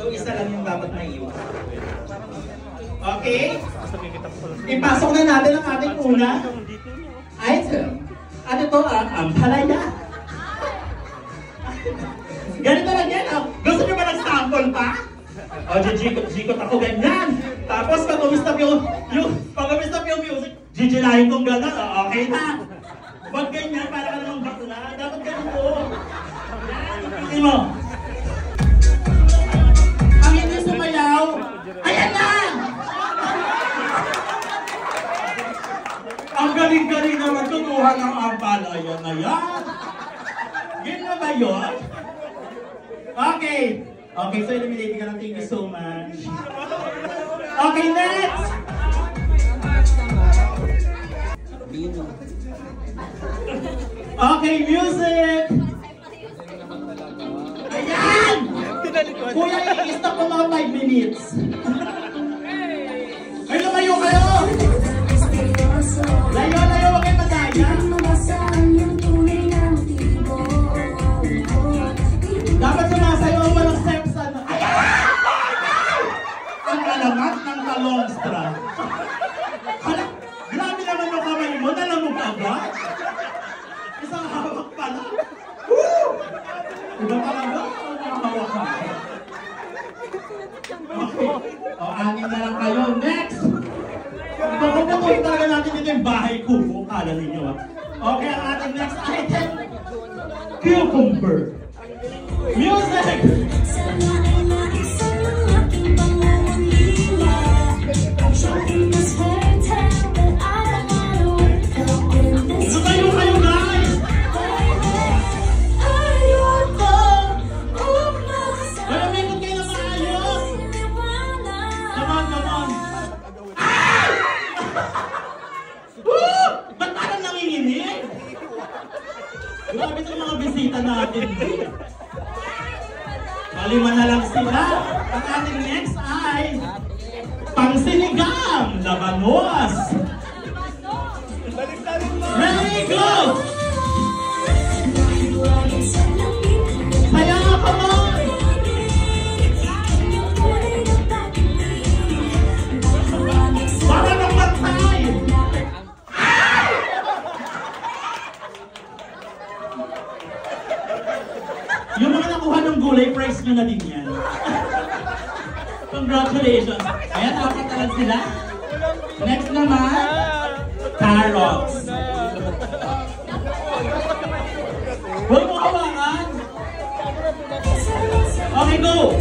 So, isa lang yung dapat na iwan. Okay? Ipasok na natin ang ating una item. Ano to? Ang palaya. Ganito lang yan. Gusto nyo ba ng-sample pa? O, jikot ako ganyan. Tapos pag umistop yung music, jijilahin kong gano'n. Okay na. Huwag ganyan, para ka namang bakla. Dapat ganun po. Yan, mo. Ang hindi sumayaw, ayan na! Ang galing-galing naman kumuha ng ampal. Ayan na yan. Yun na ba yun? Okay. Okay, so eliminating ka lang. Thank you so much. Okay, next! Okay, music! Ayan! Kuya, i-stop mo mga 5 minutes. Ay, lumayo kayo! Layo, wag kayo madaya. Dapat sumasayo ang walang steps. Ayan! Ang alamat ng talonstra. Grabe naman yung kamay mo, nalamog agad. Isang hawak pala. Woo! Iba talaga, hawak ka. Okay. O, angin na lang kayo. Next! Pagpaputuloy talaga natin dito yung bahay kubo. Kala ninyo ah. Okay, ang ating next item. Cucumber. Music! Lumayo kayo guys! Kaya meron kayo na maayos! Come on! Ay! Woo! Ba't parang nanginginig? Grabe itong mga bisita natin. Kalima na lang sila. Ang ating next ay pangsinigang labanos. Ready, go! Kaya nga ka mo! Para ng matay! Yung mga nakuha ng gulay, price nyo na din yan. Congratulations! Ayan, apat na lang sila. Next naman, carrots. Huwag mo hawakan. Okay, go!